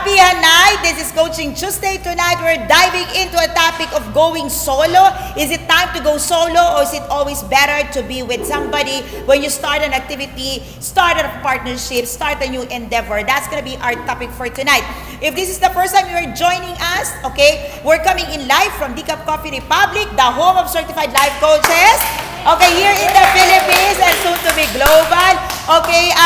Kapehan night. This is Coaching Tuesday. Tonight, we're diving into a topic of going solo. Is it time to go solo, or is it always better to be with somebody when you start an activity, start a partnership, start a new endeavor? That's going to be our topic for tonight. If this is the first time you are joining us, okay, we're coming in live from Decaf Coffee Republic, the home of certified life coaches. Okay, here in the Philippines and soon to be global. Okay,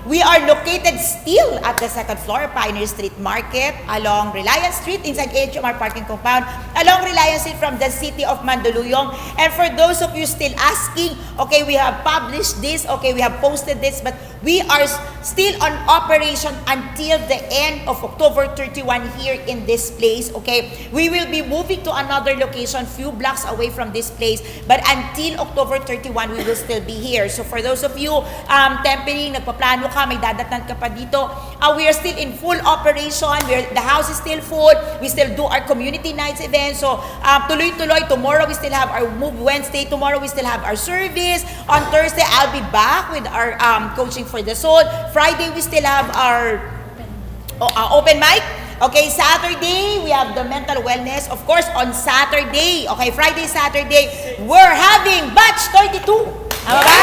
we are located still at the second floor, Pioneer Street Market, along Reliance Street, inside HMR parking compound, along Reliance Street from the city of Mandaluyong. And for those of you still asking, okay, we have published this, okay, we have posted this, but we are still on operation until the end of October 31 here in this place, okay? We will be moving to another location, few blocks away from this place, but until October 31, we will still be here. So for those of you tempering, nagpaplano ka, may dadatnan ka pa dito, we are still in full operation. The house is still full. We still do our community nights event. So tuloy-tuloy, tomorrow we still have our Move Wednesday. Tomorrow we still have our service. On Thursday, I'll be back with our coaching for the soul. Friday, we still have our open mic. Okay, Saturday, we have the mental wellness. Of course, on Saturday, okay, Friday, Saturday, we're having Batch 32. Tama ba?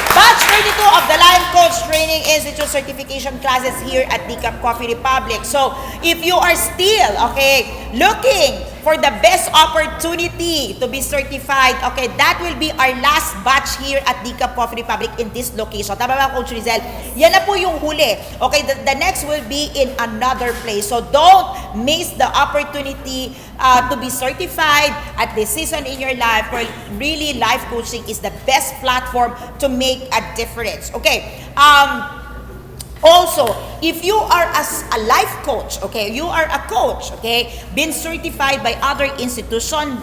Batch 32 of the Life Coach Training Institute certification classes here at Decaf Coffee Republic. So, if you are still, okay, looking for the best opportunity to be certified, okay, that will be our last batch here at Decaf Coffee Republic in this location. Tama ba, Coach Rizel? Yan na po yung huli. Okay, the next will be in another place. So, don't miss the opportunity to be certified at this season in your life, where really life coaching is the best platform to make a difference. Okay. Also, if you are a life coach, okay, you are a coach, okay, been certified by other institution,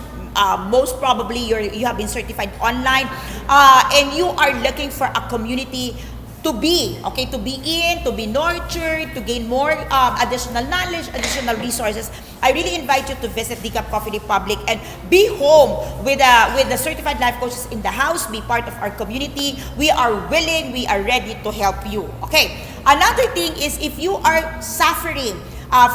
most probably you have been certified online, and you are looking for a community to be, okay, to be in, to be nurtured, to gain more additional knowledge, additional resources, I really invite you to visit Decaf Coffee Republic and be home with the certified life coaches in the house. Be part of our community. We are willing, we are ready to help you. Okay. Another thing is, if you are suffering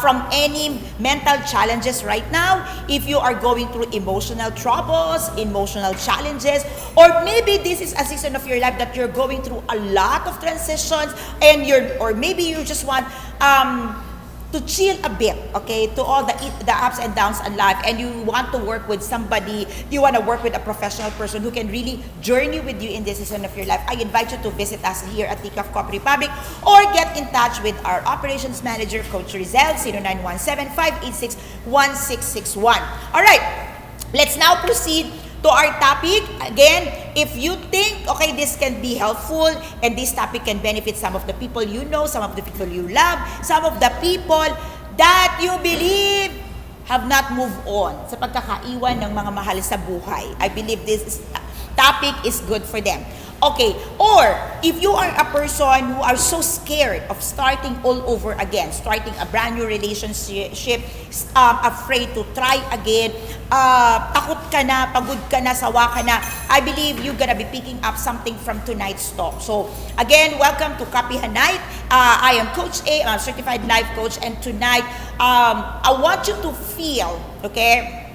from any mental challenges right now, if you are going through emotional troubles, emotional challenges, or maybe this is a season of your life that you're going through a lot of transitions, and or maybe you just want to chill a bit, okay, to all the ups and downs in life, and you want to work with somebody, you want to work with a professional person who can really journey with you in this season of your life, I invite you to visit us here at Decaf Coffee Republic, or get in touch with our operations manager, Coach Rizel, 0917-586-1661. All right, let's now proceed to our topic. Again, if you think, okay, this can be helpful and this topic can benefit some of the people you know, some of the people you love, some of the people that you believe have not moved on sa pagkakaiwan ng mga mahal sa buhay, I believe this topic is good for them. Okay, or if you are a person who are so scared of starting all over again, starting a brand new relationship, afraid to try again, takot ka na, pagod ka na, sawa ka na, I believe you're gonna be picking up something from tonight's talk. So, again, welcome to Kapehan Night. I am Coach A, a certified life coach, and tonight, I want you to feel, okay,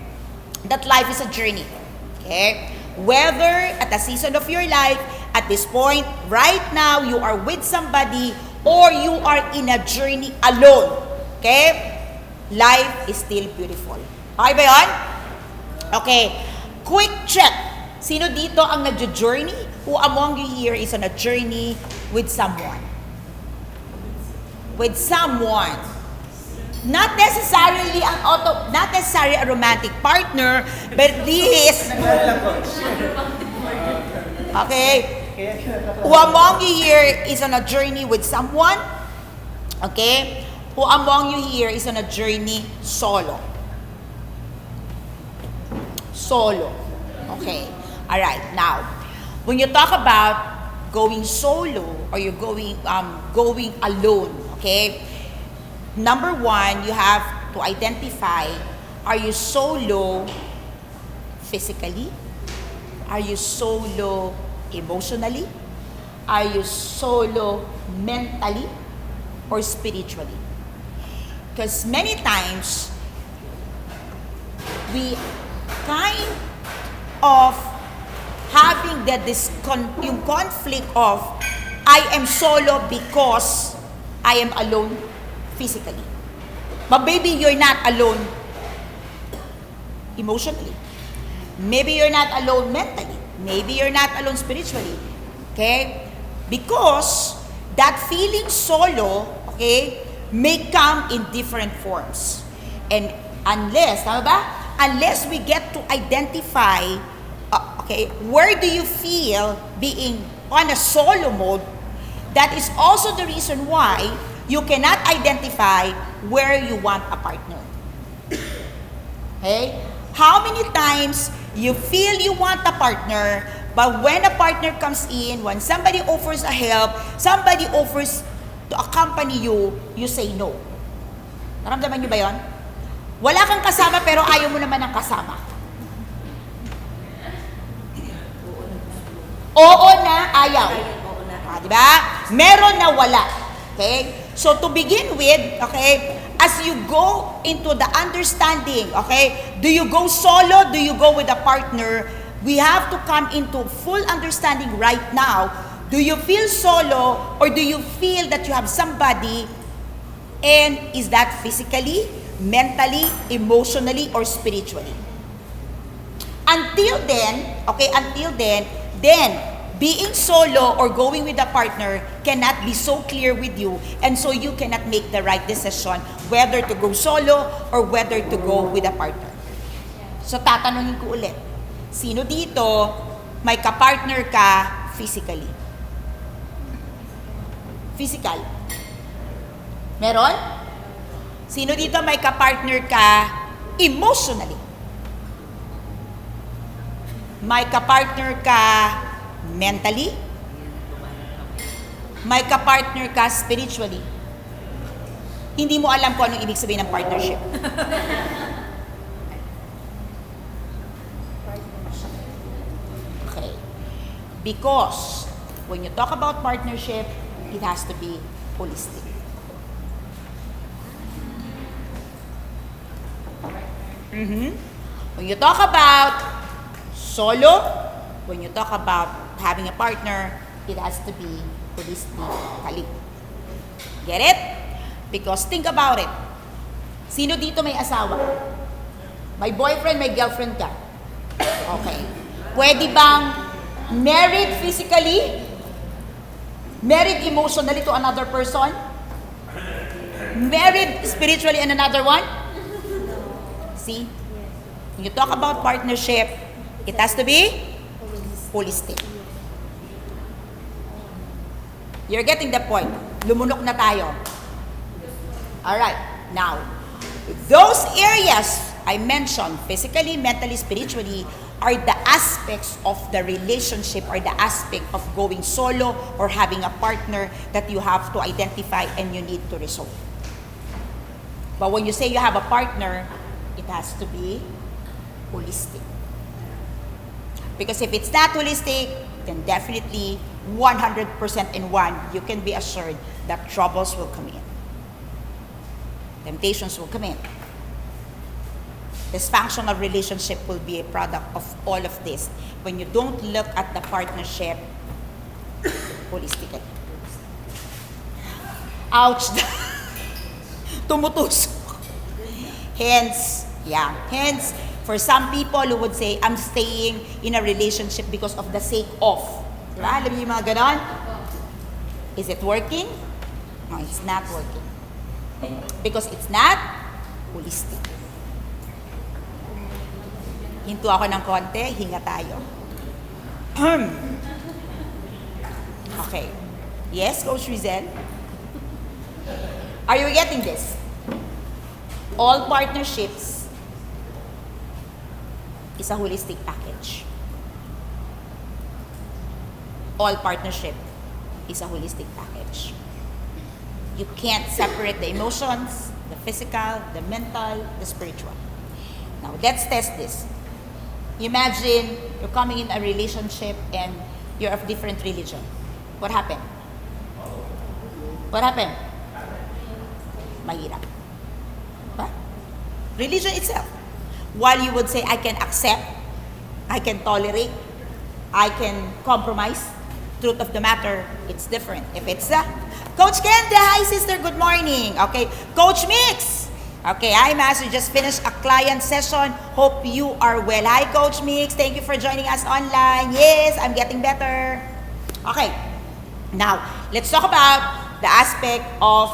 that life is a journey, okay? Whether at a season of your life, at this point, right now, you are with somebody, or you are in a journey alone, okay? Life is still beautiful. Okay ba yun? Okay, quick check. Sino dito ang nagjo-journey? Who among you here is on a journey with someone? With someone. Not necessarily a romantic partner, but this. Okay. Who among you here is on a journey with someone? Okay. Who among you here is on a journey solo? Solo. Okay. All right. Now, when you talk about going solo, or you're going alone, okay? Number one, you have to identify, are you solo physically? Are you solo emotionally? Are you solo mentally or spiritually? Because many times, we kind of having yung conflict of, I am solo because I am alone physically. But maybe you're not alone emotionally. Maybe you're not alone mentally. Maybe you're not alone spiritually. Okay? Because that feeling solo, okay, may come in different forms. And unless, tama ba? Unless we get to identify, okay, where do you feel being on a solo mode, that is also the reason why you cannot identify where you want a partner. Okay? How many times you feel you want a partner, but when a partner comes in, when somebody offers a help, somebody offers to accompany you, you say no. Naramdaman niyo ba yon? Wala kang kasama pero ayaw mo naman ng kasama. Oo na, ayaw. Diba? Meron na wala. Okay? So to begin with, okay, as you go into the understanding, okay, do you go solo, do you go with a partner, we have to come into full understanding right now. Do you feel solo or do you feel that you have somebody, and is that physically, mentally, emotionally, or spiritually? Until then, okay, then being solo or going with a partner cannot be so clear with you, and so you cannot make the right decision whether to go solo or whether to go with a partner. So tatanungin ko ulit, sino dito may kapartner ka physically? Physical. Meron? Sino dito may kapartner ka emotionally? May kapartner ka mentally? May kapartner ka spiritually? Hindi mo alam kung anong ibig sabihin ng partnership. Okay. Because when you talk about partnership, it has to be holistic. When you talk about solo, when you talk about having a partner, it has to be holistically. Get it? Because think about it. Sino dito may asawa? May boyfriend, may girlfriend ka. Okay. Pwede bang married physically, married emotionally to another person, married spiritually and another one? See? When you talk about partnership, it has to be holistic. You're getting the point. Lumunok na tayo. Alright, now, those areas I mentioned, physically, mentally, spiritually, are the aspects of the relationship, or the aspect of going solo or having a partner that you have to identify and you need to resolve. But when you say you have a partner, it has to be holistic. Because if it's not holistic, then definitely 100% in one, you can be assured that troubles will come in. Temptations will come in. Dysfunctional relationship will be a product of all of this when you don't look at the partnership holistically. Ouch! Tumutusok. Hence, for some people who would say, I'm staying in a relationship because of the sake of. Diba? Alam niyo yung mga ganon? Is it working? No, it's not working. Because it's not holistic. Hinto ako ng konti, hinga tayo. Okay. Yes, Coach Rizel? Are you getting this? All partnerships is a holistic package. All partnership is a holistic package. You can't separate the emotions, the physical, the mental, the spiritual. Now, let's test this. Imagine you're coming in a relationship and you're of different religion. What happened? What happened? Mahirap. religion itself. While you would say, I can accept, I can tolerate, I can compromise, truth of the matter, it's different. If it's Coach Kenda, hi sister, good morning. Okay, Coach Mix. Okay, hi Master, just finished a client session. Hope you are well. Hi Coach Mix, thank you for joining us online. Yes, I'm getting better. Okay, now let's talk about the aspect of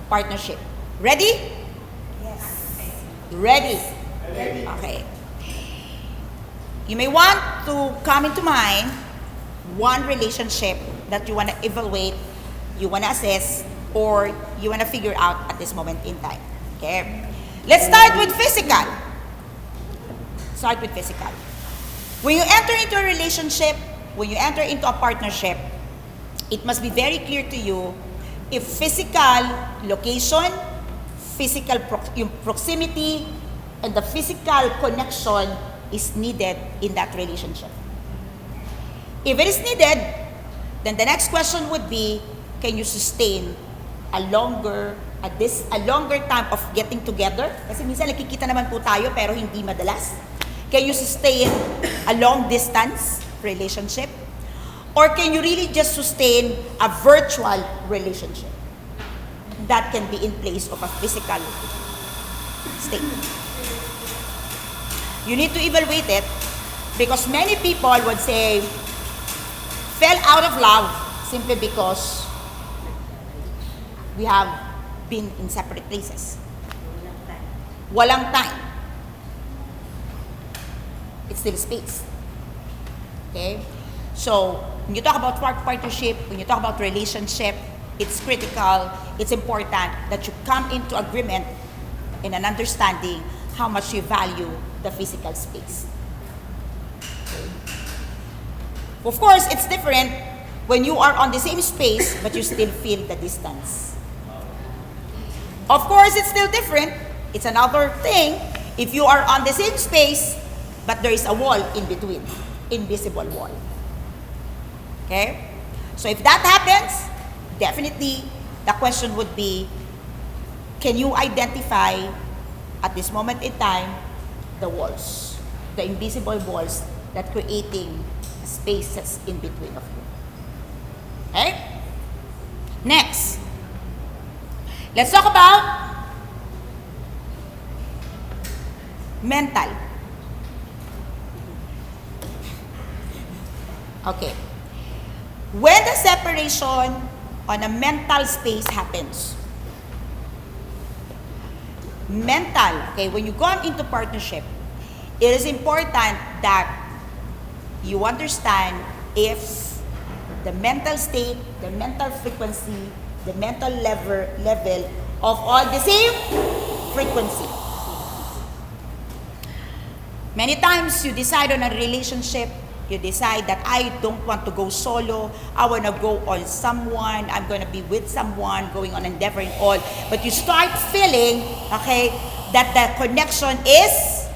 partnership. Ready? Yes. Ready? Ready. Okay. You may want to come into mind one relationship that you want to evaluate, you want to assess, or you want to figure out at this moment in time. Okay? Let's start with physical. Start with physical. When you enter into a relationship, when you enter into a partnership, it must be very clear to you if physical location, physical proximity, and the physical connection is needed in that relationship. If it is needed, then the next question would be, can you sustain a longer time of getting together? Kasi minsan nakikita naman po tayo pero hindi madalas. Can you sustain a long distance relationship? Or can you really just sustain a virtual relationship that can be in place of a physical state? You need to evaluate it because many people would say, fell out of love simply because we have been in separate places. Walang time. It's still space. Okay? So, when you talk about partnership, when you talk about relationship, it's critical, it's important that you come into agreement and an understanding how much you value the physical space. Of course, it's different when you are on the same space but you still feel the distance. Of course, it's still different. It's another thing if you are on the same space but there is a wall in between, invisible wall. Okay? So if that happens, definitely the question would be, can you identify at this moment in time the walls, the invisible walls that creating spaces in between of you. Okay? Next, let's talk about mental. Okay. When the separation on a mental space happens, okay, when you go into partnership, it is important that you understand if the mental state, the mental frequency, the mental level of all the same frequency. Many times you decide on a relationship, you decide that I don't want to go solo, I want to go on someone, I'm going to be with someone, going on endeavor and all. But you start feeling, okay, that the connection is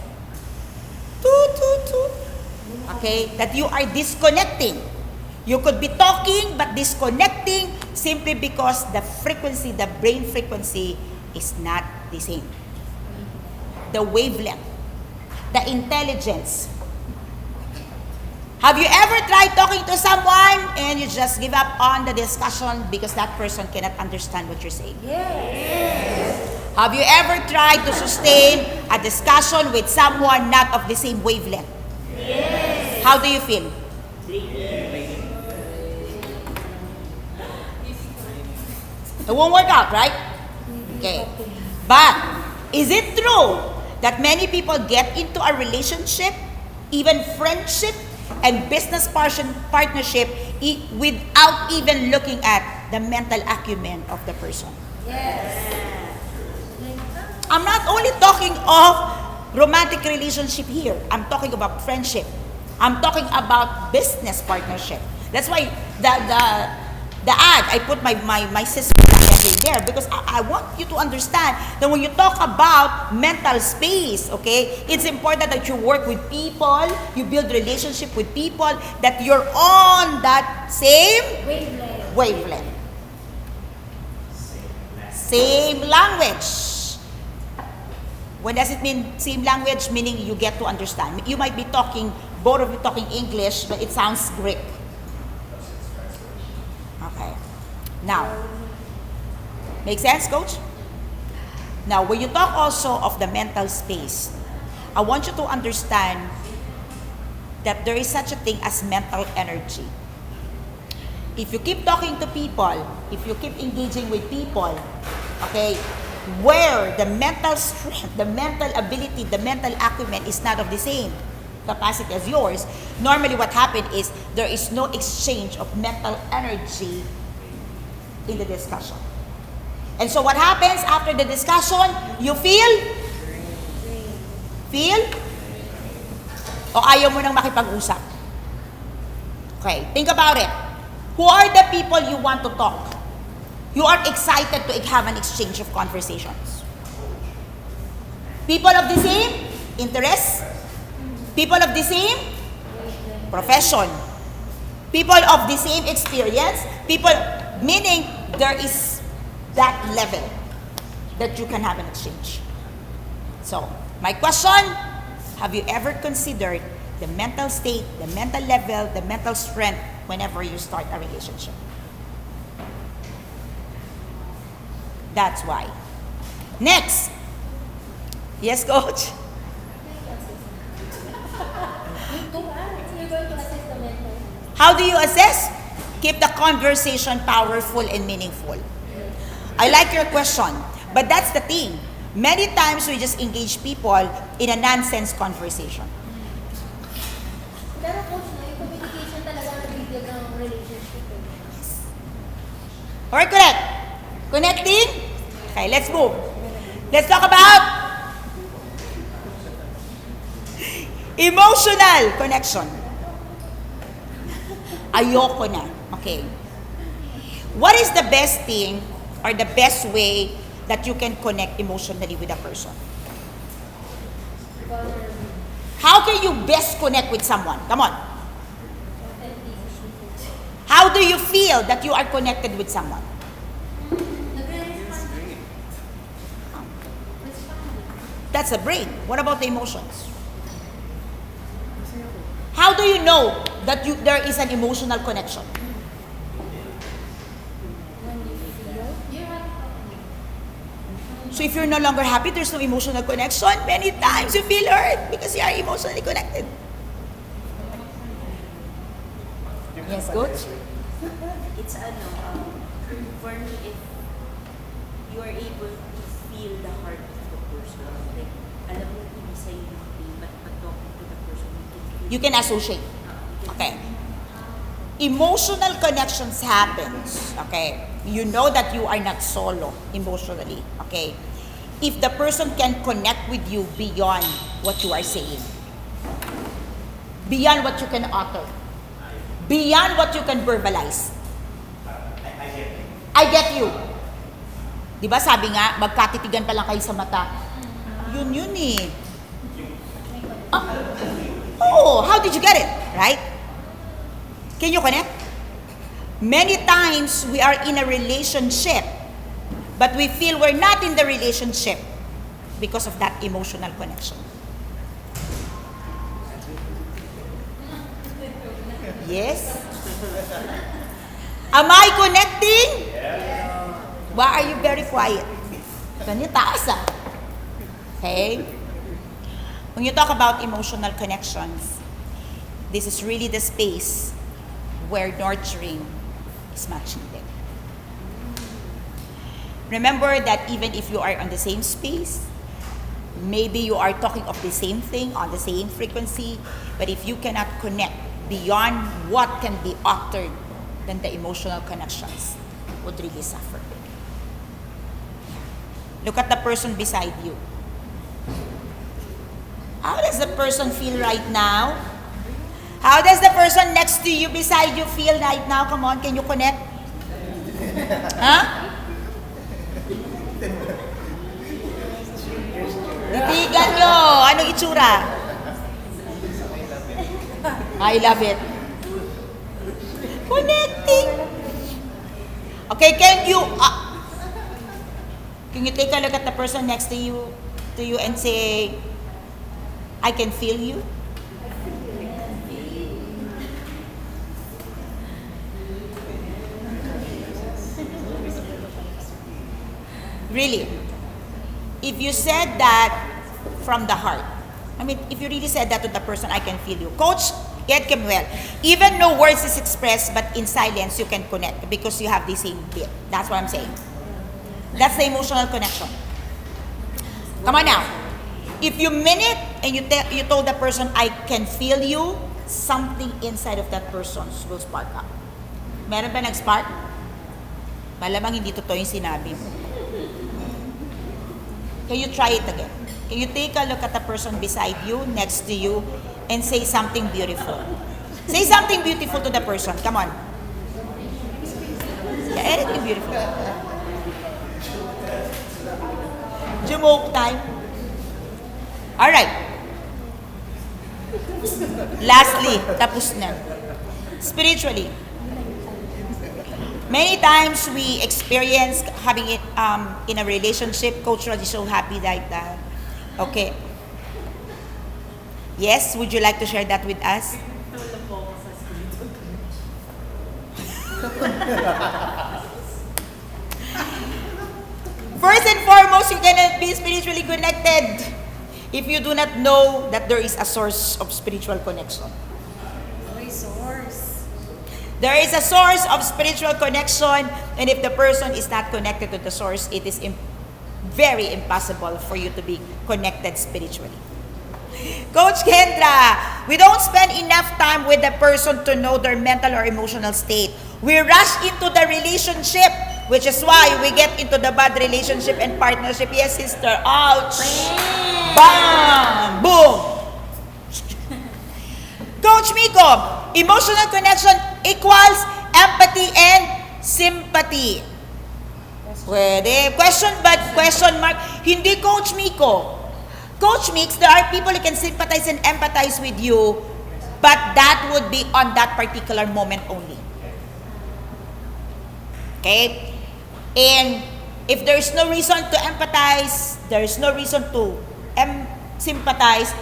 okay, that you are disconnecting. You could be talking but disconnecting simply because the frequency, the brain frequency is not the same. The wavelength, the intelligence. Have you ever tried talking to someone and you just give up on the discussion because that person cannot understand what you're saying? Yes. Have you ever tried to sustain a discussion with someone not of the same wavelength? Yes. How do you feel? It won't work out, right? Okay. But is it true that many people get into a relationship, even friendship and business partnership, without even looking at the mental acumen of the person? Yes. I'm not only talking of romantic relationship here. I'm talking about friendship. I'm talking about business partnership. That's why the ad, I put my sister there because I want you to understand that when you talk about mental space, okay, it's important that you work with people, you build relationship with people, that you're on that same wavelength. Same language. When does it mean same language? Meaning you get to understand. You might be talking, both of you talking English, but it sounds Greek. Okay. Now, make sense, Coach? Now, when you talk also of the mental space, I want you to understand that there is such a thing as mental energy. If you keep talking to people, if you keep engaging with people, okay, where the mental strength, the mental ability, the mental acumen is not of the same capacity as yours, normally what happens is there is no exchange of mental energy in the discussion. And so what happens after the discussion? You feel? Feel? O ayaw mo nang makipag-usap? Okay, think about it. Who are the people you want to talk? You are excited to have an exchange of conversations. People of the same interests? People of the same profession? People of the same experience? People, meaning there is that level that you can have an exchange. So, my question, have you ever considered the mental state, the mental level, the mental strength whenever you start a relationship? That's why. Next. Yes, Coach? How do you assess? Keep the conversation powerful and meaningful. I like your question, but that's the thing. Many times we just engage people in a nonsense conversation. Pero coach, no, yung communication talaga nag-build ng relationship. Alright, correct. Connecting? Okay, let's move. Let's talk about emotional connection. Ayoko na. Okay. What is the best thing or the best way that you can connect emotionally with a person? How can you best connect with someone? Come on. How do you feel that you are connected with someone? That's the brain. What about the emotions? How do you know that there is an emotional connection? So if you're no longer happy, there's no emotional connection. Many times you feel hurt because you are emotionally connected. Yes, Coach? It's for me, if you are able to feel the heart of the person, like, alam mo hindi sa'yo yung pain, but talking to the person, You can associate. Okay. Emotional connections happens. Okay. You know that you are not solo emotionally. Okay. If the person can connect with you beyond what you are saying, beyond what you can utter, beyond what you can verbalize. I get you. Di ba sabi nga, magkatitigan pa lang kayo sa mata. Yun eh. Oh, how did you get it? Right? Can you connect? Many times we are in a relationship, but we feel we're not in the relationship because of that emotional connection. Yes? Am I connecting? Why are you very quiet? Ganyan taas ah. Okay? When you talk about emotional connections, this is really the space where nurturing is much needed. Remember that even if you are on the same space, maybe you are talking of the same thing on the same frequency, but if you cannot connect beyond what can be uttered, then the emotional connections would really suffer. Look at the person beside you. How does the person feel right now? How does the person next to you, beside you, feel right now? Come on, can you connect? Huh? Titigan nyo. Anong itsura? I love it. Connecting. Okay, can you take a look at the person next to you? to you and say, I can feel you? Really? If you said that from the heart, I mean, if you really said that to the person, I can feel you. Coach, get him well. Even no words is expressed, but in silence, you can connect because you have the same bit. That's what I'm saying. That's the emotional connection. Come on now. If you mean it and you told the person, I can feel you, something inside of that person will spark up. Meron ba nag-spark? Malamang hindi totoo yung sinabi mo. Can you try it again? Can you take a look at the person beside you, next to you, and say something beautiful? Say something beautiful to the person. Come on. Yeah, anything beautiful. Jumoke time. Alright. Lastly, tapos na. Spiritually. Many times we experience having it in a relationship. Coach Rod is so happy like that. Okay. Yes, would you like to share that with us? First and foremost, you cannot be spiritually connected if you do not know that there is a source of spiritual connection. There is a source of spiritual connection, and if the person is not connected to the source, it is very impossible for you to be connected spiritually. Coach Kendra, we don't spend enough time with the person to know their mental or emotional state. We rush into the relationship, which is why we get into the bad relationship and partnership. Yes, sister. Ouch. Bam. Boom. Coach Miko, emotional connection equals empathy and sympathy. Pwede. Question mark. Hindi Coach Miko. Coach Mix, there are people who can sympathize and empathize with you, but that would be on that particular moment only. Okay? And if there is no reason to empathize, there is no reason to sympathize,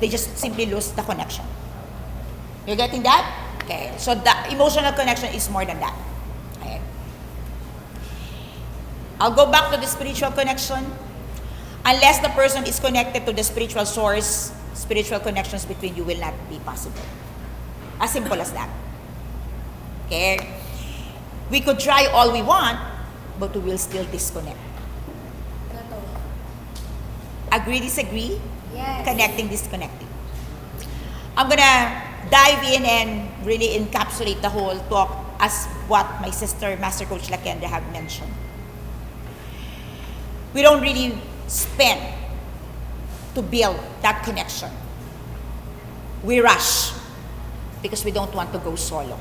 they just simply lose the connection. You're getting that? Okay. So the emotional connection is more than that. Okay. I'll go back to the spiritual connection. Unless the person is connected to the spiritual source, spiritual connections between you will not be possible. As simple as that. Okay? We could try all we want, but we will still disconnect. Agree, disagree? Yes. Connecting, disconnecting. I'm gonna dive in and really encapsulate the whole talk as what my sister, Master Coach Lakendra, have mentioned. We don't really spend to build that connection. We rush because we don't want to go solo.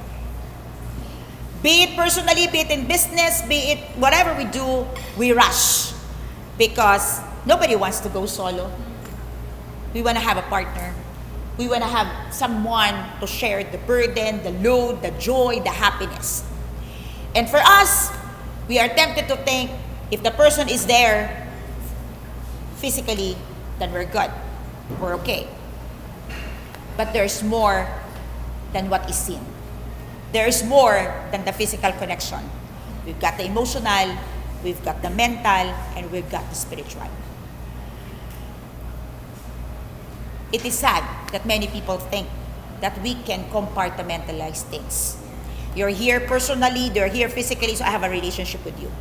Be it personally, be it in business, be it whatever we do, we rush because nobody wants to go solo. We want to have a partner. We want to have someone to share the burden, the load, the joy, the happiness. And for us, we are tempted to think if the person is there physically, then we're good. We're okay. But there's more than what is seen. There's more than the physical connection. We've got the emotional, we've got the mental, and we've got the spiritual. It is sad that many people think that we can compartmentalize things. You're here personally, they're here physically, so I have a relationship with you.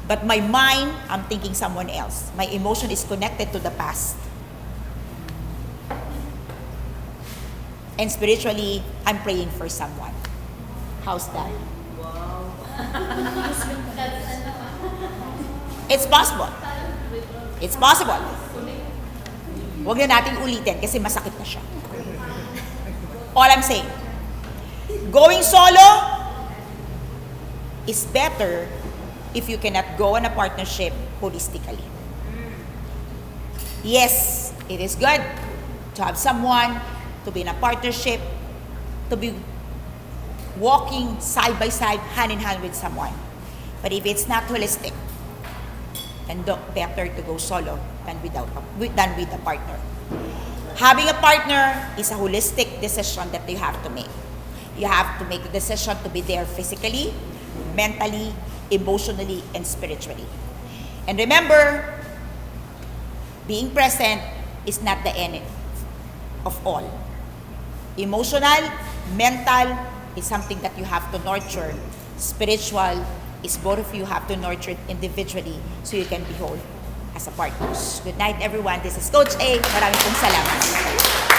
But my mind, I'm thinking someone else. My emotion is connected to the past. And spiritually, I'm praying for someone. How's that? Wow. It's possible. It's possible. Huwag na natin ulitin kasi masakit na siya. All I'm saying, going solo is better if you cannot go on a partnership holistically. Yes, it is good to have someone, to be in a partnership, to be walking side by side, hand in hand with someone. But if it's not holistic, And better to go solo than with a partner. Having a partner is a holistic decision that you have to make. You have to make the decision to be there physically, mentally, emotionally, and spiritually. And remember, being present is not the end of all. Emotional, mental is something that you have to nurture. Spiritual is both of you have to nurture it individually so you can be whole as a partners. Good night, everyone. This is Coach A. Maraming pong salamat.